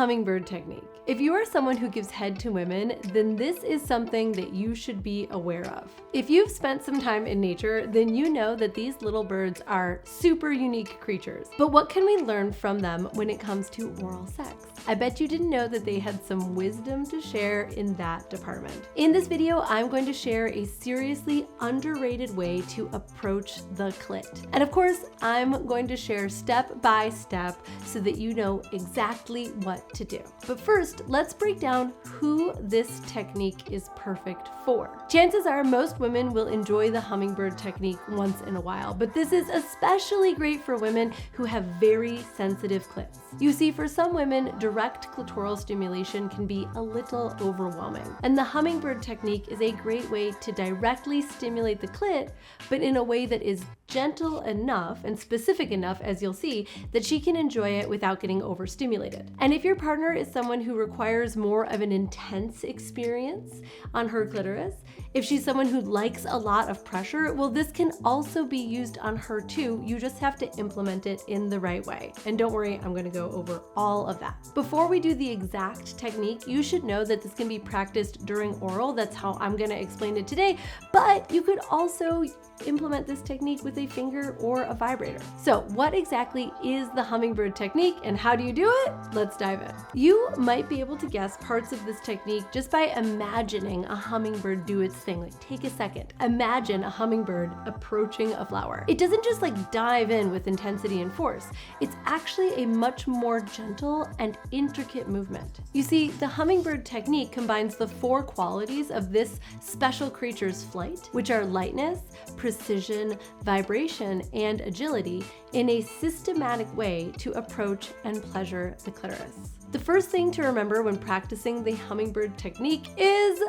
hummingbird technique. If you are someone who gives head to women, then this is something that you should be aware of. If you've spent some time in nature, then you know that these little birds are super unique creatures. But what can we learn from them when it comes to oral sex? I bet you didn't know that they had some wisdom to share in that department. In this video, I'm going to share a seriously underrated way to approach the clit. And of course, I'm going to share step by step so that you know exactly what to do. But first, let's break down who this technique is perfect for. Chances are most women will enjoy the hummingbird technique once in a while, but this is especially great for women who have very sensitive clits. You see, for some women, direct clitoral stimulation can be a little overwhelming, and the hummingbird technique is a great way to directly stimulate the clit, but in a way that is gentle enough and specific enough, as you'll see, that she can enjoy it without getting overstimulated. And if your partner is someone who requires more of an intense experience on her clitoris, if she's someone who likes a lot of pressure, well, this can also be used on her too. You just have to implement it in the right way. And don't worry, I'm going to go over all of that. Before we do the exact technique, you should know that this can be practiced during oral. That's how I'm going to explain it today. But you could also implement this technique with a finger or a vibrator. So what exactly is the hummingbird technique and how do you do it? Let's dive in. You might be able to guess parts of this technique just by imagining a hummingbird do its thing. Like, take a second. Imagine a hummingbird approaching a flower. It doesn't just like dive in with intensity and force. It's actually a much more gentle and intricate movement. You see, the hummingbird technique combines the four qualities of this special creature's flight, which are lightness, precision, vibration, and agility in a systematic way to approach and pleasure the clitoris. The first thing to remember when practicing the hummingbird technique is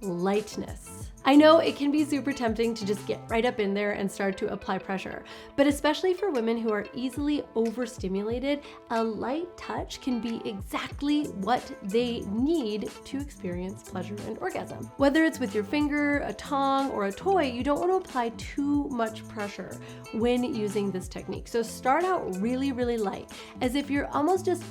lightness. I know it can be super tempting to just get right up in there and start to apply pressure, but especially for women who are easily overstimulated, a light touch can be exactly what they need to experience pleasure and orgasm. Whether it's with your finger, a tongue, or a toy, you don't want to apply too much pressure when using this technique. So start out really, really light, as if you're almost just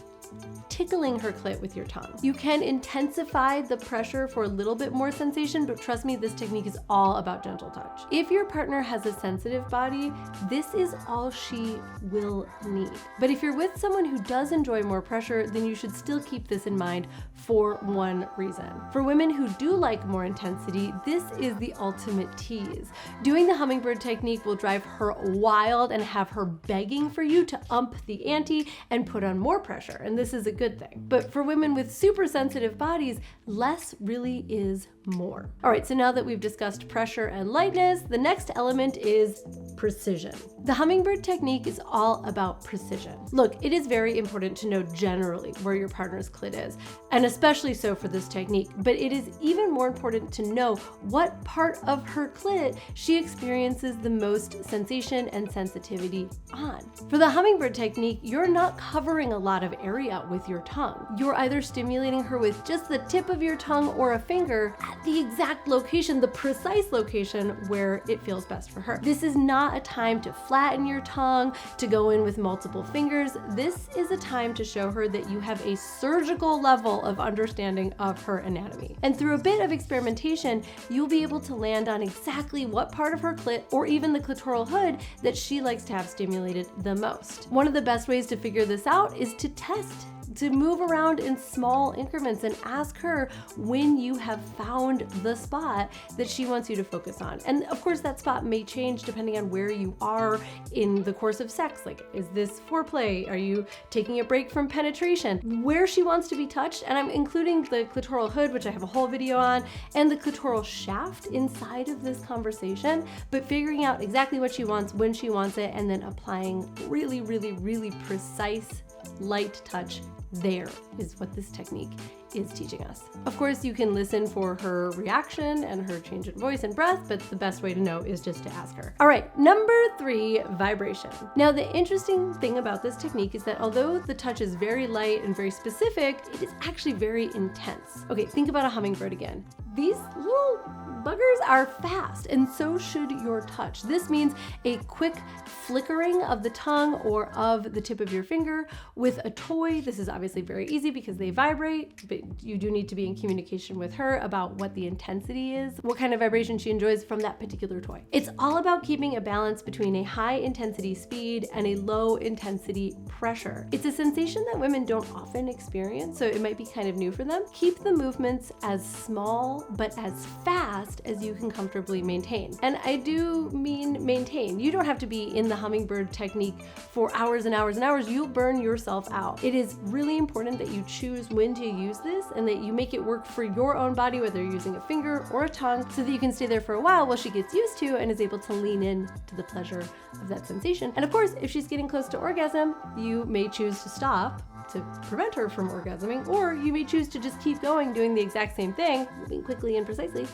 tickling her clit with your tongue. You can intensify the pressure for a little bit more sensation, but trust me, this technique is all about gentle touch. If your partner has a sensitive body, this is all she will need. But if you're with someone who does enjoy more pressure, then you should still keep this in mind for one reason. For women who do like more intensity, this is the ultimate tease. Doing the hummingbird technique will drive her wild and have her begging for you to ump the ante and put on more pressure, and this is a good thing. But for women with super sensitive bodies, less really is more. All right, so now that we've discussed pressure and lightness, the next element is precision. The hummingbird technique is all about precision. Look, it is very important to know generally where your partner's clit is, and especially so for this technique, but it is even more important to know what part of her clit she experiences the most sensation and sensitivity on. For the hummingbird technique, you're not covering a lot of area with your tongue. You're either stimulating her with just the tip of your tongue or a finger at the exact location, the precise location where it feels best for her. This is not a time to flatten your tongue, to go in with multiple fingers. This is a time to show her that you have a surgical level of understanding of her anatomy. And through a bit of experimentation, you'll be able to land on exactly what part of her clit or even the clitoral hood that she likes to have stimulated the most. One of the best ways to figure this out is to test, to move around in small increments and ask her when you have found the spot that she wants you to focus on. And of course, that spot may change depending on where you are in the course of sex. Like, is this foreplay? Are you taking a break from penetration? Where she wants to be touched, and I'm including the clitoral hood, which I have a whole video on, and the clitoral shaft inside of this conversation, but figuring out exactly what she wants, when she wants it, and then applying really, really, really precise light touch there is what this technique is teaching us. Of course, you can listen for her reaction and her change in voice and breath, but the best way to know is just to ask her. All right, number 3, vibration. Now, the interesting thing about this technique is that although the touch is very light and very specific, it is actually very intense. Okay, think about a hummingbird again. These little buggers are fast, and so should your touch. This means a quick flickering of the tongue or of the tip of your finger with a toy. This is obviously very easy because they vibrate, but you do need to be in communication with her about what the intensity is, what kind of vibration she enjoys from that particular toy. It's all about keeping a balance between a high intensity speed and a low intensity pressure. It's a sensation that women don't often experience, so it might be kind of new for them. Keep the movements as small but as fast as you can comfortably maintain. And I do mean maintain. You don't have to be in the hummingbird technique for hours and hours and hours. You'll burn yourself out. It is really important that you choose when to use this and that you make it work for your own body, whether you're using a finger or a tongue, so that you can stay there for a while she gets used to and is able to lean in to the pleasure of that sensation. And of course, if she's getting close to orgasm, you may choose to stop to prevent her from orgasming, or you may choose to just keep going doing the exact same thing, moving quickly and precisely,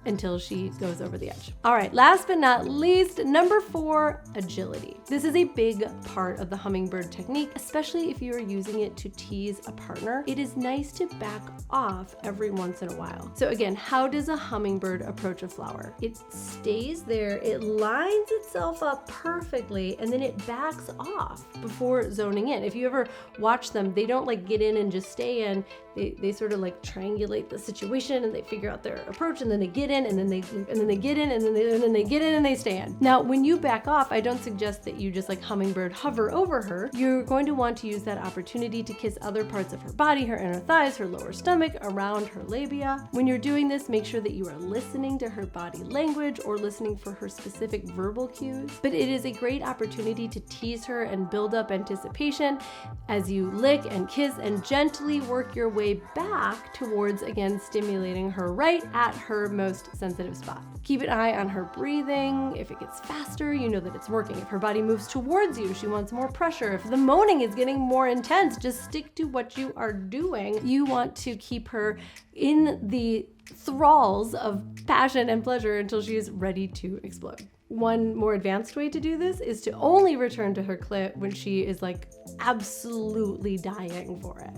until she goes over the edge. All right, last but not least, number 4, agility. This is a big part of the hummingbird technique, especially if you are using it to tease a partner. It is nice to back off every once in a while. So again, how does a hummingbird approach a flower? It stays there, it lines itself up perfectly, and then it backs off before zoning in. If you ever watch them, they don't like get in and just stay in. They sort of like triangulate the situation and they figure out their approach, and then they get in, and then they get in, and then they get in and they stay in. Now, when you back off, I don't suggest that you just like hummingbird hover over her. You're going to want to use that opportunity to kiss other parts of her body, her inner thighs, her lower stomach, around her labia. When you're doing this, make sure that you are listening to her body language or listening for her specific verbal cues. But it is a great opportunity to tease her and build up anticipation as you lick and kiss and gently work your way back towards, again, stimulating her right at her most sensitive spot. Keep an eye on her breathing. If it gets faster, you know that it's working. If her body moves towards you, she wants more pressure. If the moaning is getting more intense, just stick to what you are doing. You want to keep her in the thralls of passion and pleasure until she is ready to explode. One more advanced way to do this is to only return to her clit when she is like absolutely dying for it.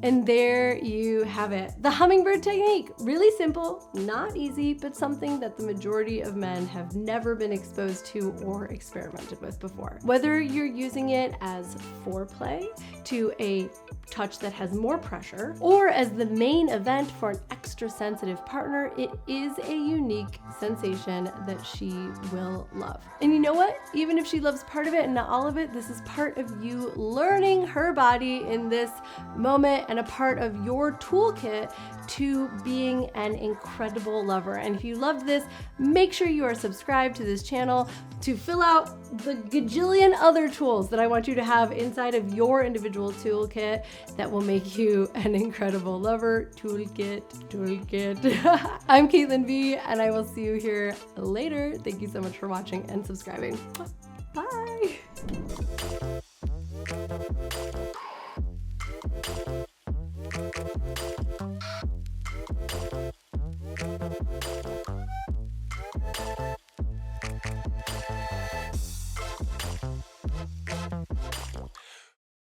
And there you have it. The hummingbird technique. Really simple, not easy, but something that the majority of men have never been exposed to or experimented with before. Whether you're using it as foreplay to a touch that has more pressure, or as the main event for an extra sensitive partner, it is a unique sensation that she will love. And you know what? Even if she loves part of it and not all of it, this is part of you learning her body in this moment and a part of your toolkit to being an incredible lover. And if you loved this, make sure you are subscribed to this channel to fill out the gajillion other tools that I want you to have inside of your individual toolkit that will make you an incredible lover. Toolkit. I'm Caitlin V, and I will see you here later. Thank you so much for watching and subscribing. Bye.